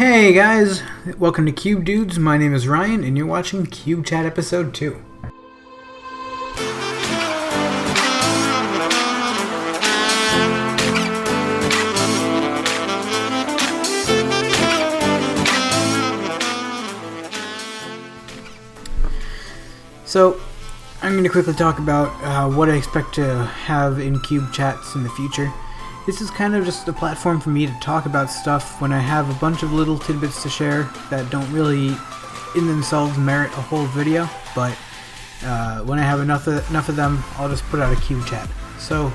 Hey guys, welcome to Cube Dudes. My name is Ryan, and you're watching Cube Chat Episode 2. So, I'm going to quickly talk about what I expect to have in Cube Chats in the future. This is kind of just a platform for me to talk about stuff when I have a bunch of little tidbits to share that don't really in themselves merit a whole video, but when I have enough of them, I'll just put out a Cube Chat. So,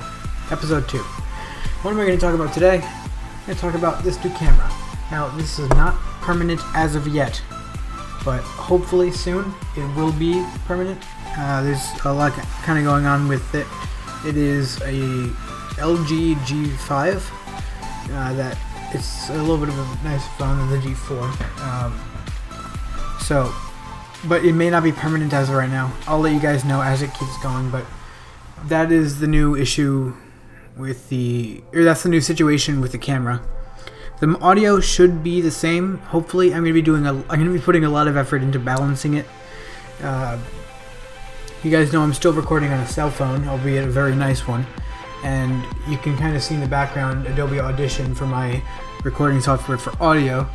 episode 2. What am I going to talk about today? I'm going to talk about this new camera. Now, this is not permanent as of yet, but hopefully soon it will be permanent. There's a lot kind of going on with it. It is a LG G5 that it's a little bit of a nicer phone than the G4. But it may not be permanent as of right now. I'll let you guys know as it keeps going, but that is the new issue with that's the new situation with the camera. The audio should be the same. Hopefully, I'm going to be putting a lot of effort into balancing it. You guys know I'm still recording on a cell phone, albeit a very nice one. And you can kind of see in the background Adobe Audition for my recording software for audio.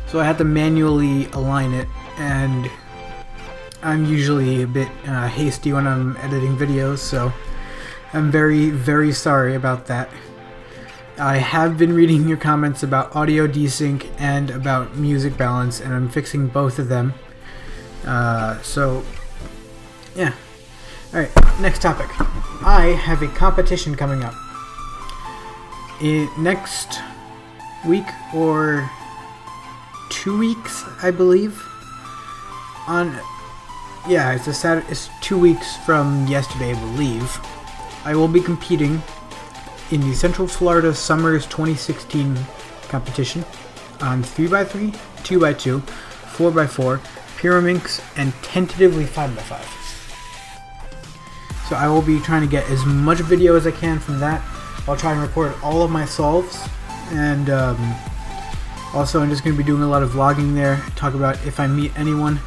So I had to manually align it, and I'm usually a bit hasty when I'm editing videos, so I'm very, very sorry about that. I have been reading your comments about audio desync and about music balance, and I'm fixing both of them. So, yeah. Alright, next topic. I have a competition coming up. Next week or 2 weeks, I believe. It's 2 weeks from yesterday, I believe. I will be competing in the Central Florida Summers 2016 competition on 3x3, 2x2, 4x4, Pyraminx, and tentatively 5x5. So I will be trying to get as much video as I can from that. I'll try and record all of my solves, and also I'm just going to be doing a lot of vlogging there, talk about if I meet anyone.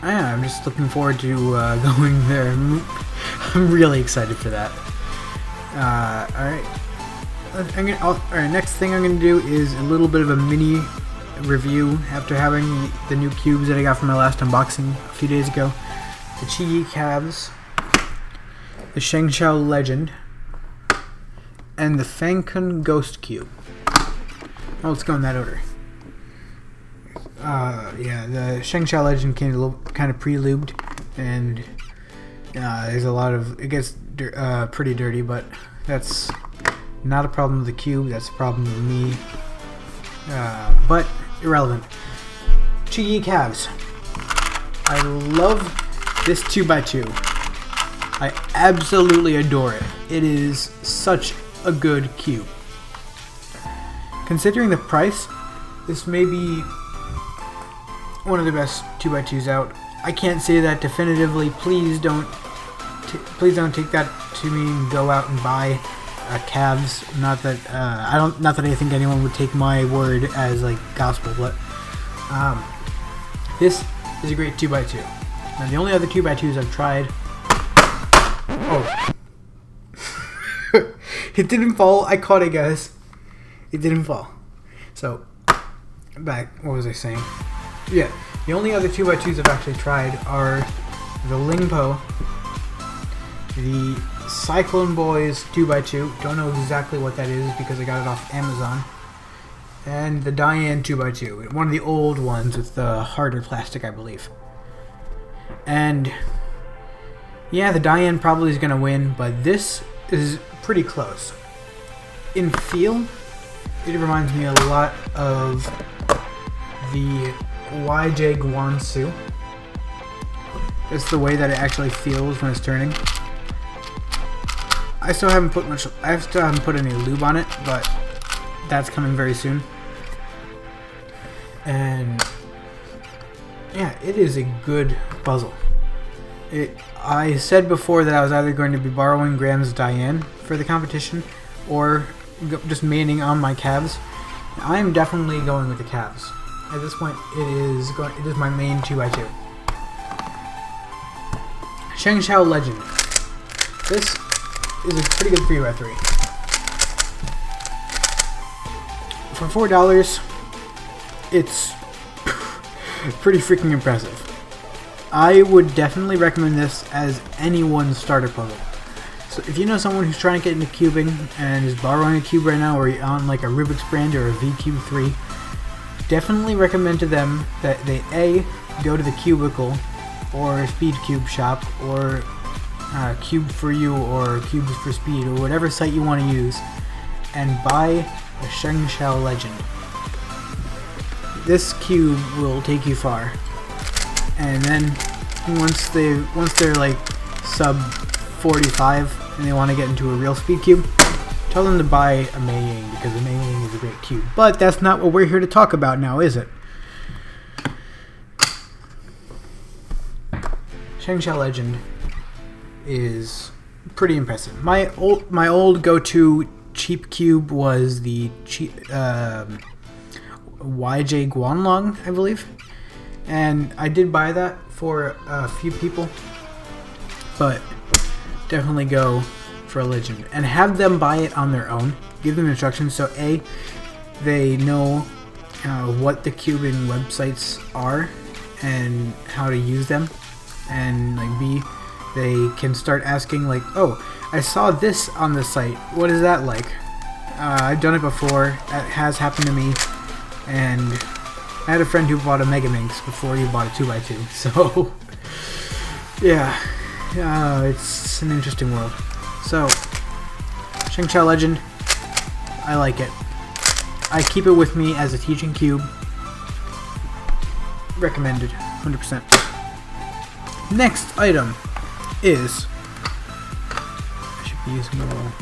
I'm just looking forward to going there. I'm really excited for that. Alright, next thing I'm going to do is a little bit of a mini review after having the new cubes that I got from my last unboxing a few days ago. The Qi Cavs, the Shengshao Legend, and the Fancun Ghost Cube. Oh, let's go in that order. The Shengshao Legend came a little kind of pre-lubed, and there's a lot of, it gets pretty dirty, but that's not a problem with the cube, that's a problem with me, but irrelevant. Qi Cavs. I love this 2x2. I absolutely adore it. It is such a good cube. Considering the price, this may be one of the best 2x2s out. I can't say that definitively. Please don't take that to mean go out and buy Cavs. Not that I think anyone would take my word as like gospel, but this is a great 2x2. Now the only other 2x2s I've tried. Oh. It didn't fall. I caught it, guys. It didn't fall. So, back. What was I saying? Yeah. The only other 2x2s I've actually tried are the Lingpo, the Cyclone Boys 2x2. Don't know exactly what that is because I got it off Amazon. And the Diane 2x2. One of the old ones with the harder plastic, I believe. And yeah, the Diane probably is going to win, but this is pretty close. In feel, it reminds me a lot of the YJ Guansu. It's the way that it actually feels when it's turning. I still haven't put any lube on it, but that's coming very soon. And yeah, it is a good puzzle. I said before that I was either going to be borrowing Graham's Diane for the competition or just maining on my Cavs. I'm definitely going with the Cavs. At this point, it is my main 2x2. Shengshao Legend. This is a pretty good 3x3. For $4, it's pretty freaking impressive. I would definitely recommend this as anyone's starter puzzle. So if you know someone who's trying to get into cubing and is borrowing a cube right now, or on like a Rubik's Brand or a VCube 3, definitely recommend to them that they A, go to the Cubicle or Speed Cube shop or Cube for You or Cubes for Speed or whatever site you want to use, and buy a Shengshao Legend. This cube will take you far. And then once they're like sub 45 and they want to get into a real speed cube, tell them to buy a Mei Ying, because the Mei Ying is a great cube. But that's not what we're here to talk about now, is it? Shengshao Legend is pretty impressive. My old go-to cheap cube was the YJ Guanlong, I believe. And I did buy that for a few people, but definitely go for a Legend and have them buy it on their own. Give them instructions so A, they know what the cubing websites are and how to use them, and like B, they can start asking like, oh, I saw this on the site, what is that like? I've done it before, it has happened to me, and I had a friend who bought a Megaminx before he bought a 2x2, so yeah, it's an interesting world. So, Shengshao Legend, I like it. I keep it with me as a teaching cube. Recommended, 100%. Next item is, I should be using more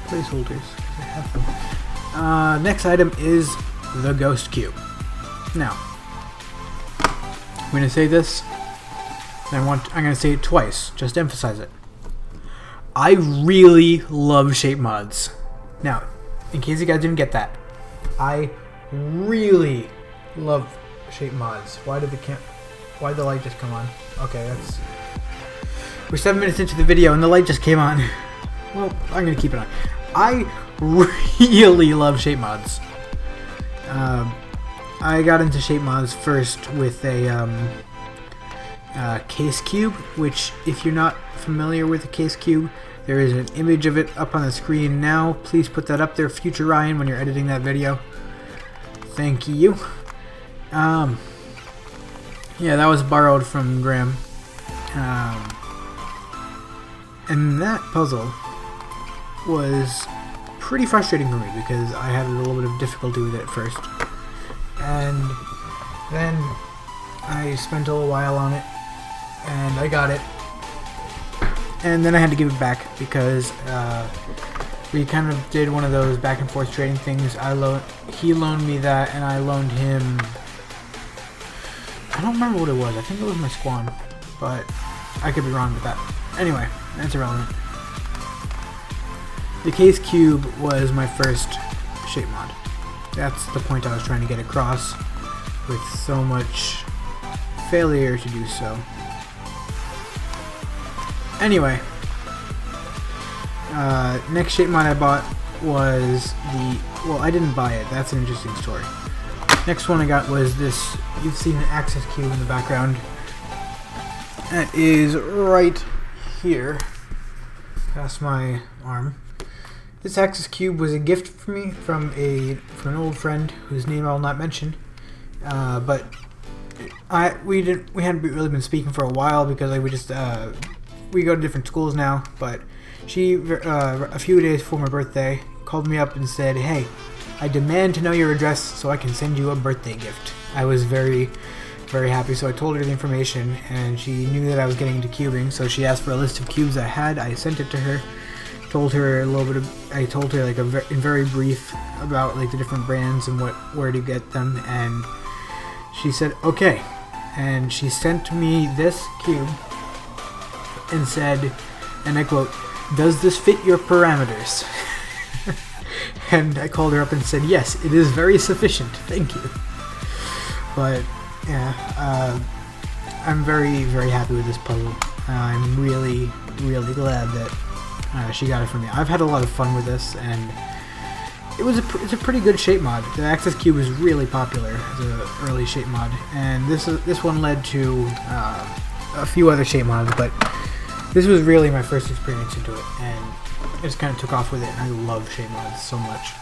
placeholders because I have them. Next item is the Ghost Cube. Now, I'm going to say this, and I'm going to say it twice, just to emphasize it. I really love shape mods. Now, in case you guys didn't get that, I really love shape mods. Why'd the light just come on? Okay, we're 7 minutes into the video and the light just came on. Well, I'm going to keep it on. I really love shape mods. I got into shape mods first with a case cube, which, if you're not familiar with the case cube, there is an image of it up on the screen now. Please put that up there, future Ryan, when you're editing that video. Thank you. Yeah, that was borrowed from Graham. And that puzzle was pretty frustrating for me because I had a little bit of difficulty with it at first. And then I spent a little while on it, and I got it. And then I had to give it back because we kind of did one of those back and forth trading things. He loaned me that, and I loaned him. I don't remember what it was. I think it was my Squan, but I could be wrong with that. Anyway, that's irrelevant. The case cube was my first shape mod. That's the point I was trying to get across, with so much failure to do so. Anyway, next shape mod I bought was well, I didn't buy it, that's an interesting story. Next one I got was this, you've seen an Axis cube in the background. That is right here, past my arm. This Axis cube was a gift for me from an old friend whose name I'll not mention, but we hadn't really been speaking for a while because we go to different schools now. But she a few days before my birthday called me up and said, "Hey, I demand to know your address so I can send you a birthday gift." I was very, very happy, so I told her the information, and she knew that I was getting into cubing, so she asked for a list of cubes I had. I sent it to her. Told her a little bit I told her like in very brief about like the different brands and where to get them, and she said okay, and she sent me this cube and said, and I quote, "Does this fit your parameters?" And I called her up and said, yes, it is very sufficient, thank you. But yeah, I'm very, very happy with this puzzle. I'm really, really glad that she got it from me. I've had a lot of fun with this, and it's a pretty good shape mod. The Access Cube was really popular as an early shape mod, and this one led to a few other shape mods, but this was really my first experience into it, and I just kind of took off with it, and I love shape mods so much.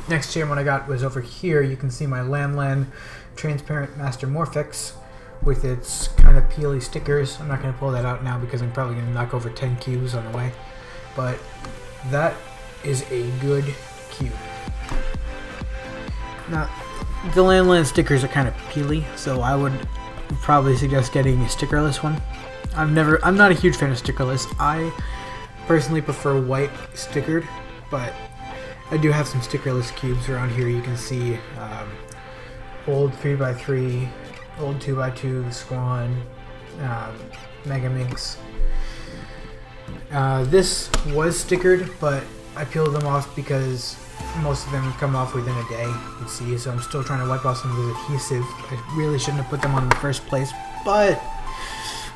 Next shape mod I got was over here. You can see my Lan Transparent Master Morphix with its kind of peely stickers. I'm not going to pull that out now because I'm probably going to knock over 10 cubes on the way, but that is a good cube. Now, the Lan stickers are kind of peely, so I would probably suggest getting a stickerless one. I'm not a huge fan of stickerless. I personally prefer white stickered, but I do have some stickerless cubes around here. You can see old 3x3, old 2x2, Squan, Megaminx. This was stickered, but I peeled them off because most of them come off within a day, you can see, so I'm still trying to wipe off some of the adhesive. I really shouldn't have put them on in the first place, but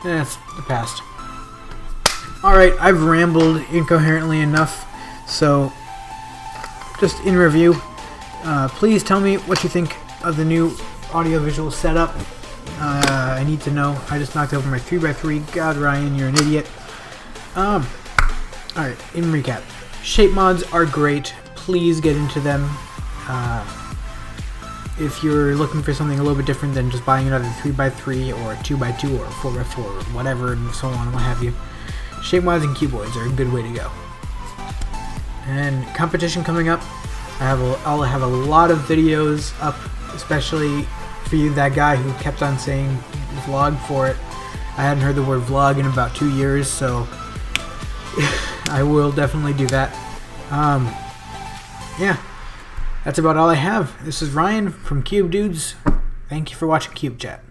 that's the past. Alright, I've rambled incoherently enough, so just in review, please tell me what you think of the new audiovisual setup. I need to know. I just knocked over my 3x3. God, Ryan, you're an idiot. Alright, in recap. Shape mods are great. Please get into them. If you're looking for something a little bit different than just buying another 3x3 or 2x2 or 4x4 or whatever and so on and what have you, shape mods and cuboids are a good way to go. And competition coming up. I'll have a lot of videos up, especially for you, that guy who kept on saying vlog for it. I hadn't heard the word vlog in about 2 years, so I will definitely do that. Yeah, that's about all I have. This is Ryan from Cube Dudes. Thank you for watching Cube Chat.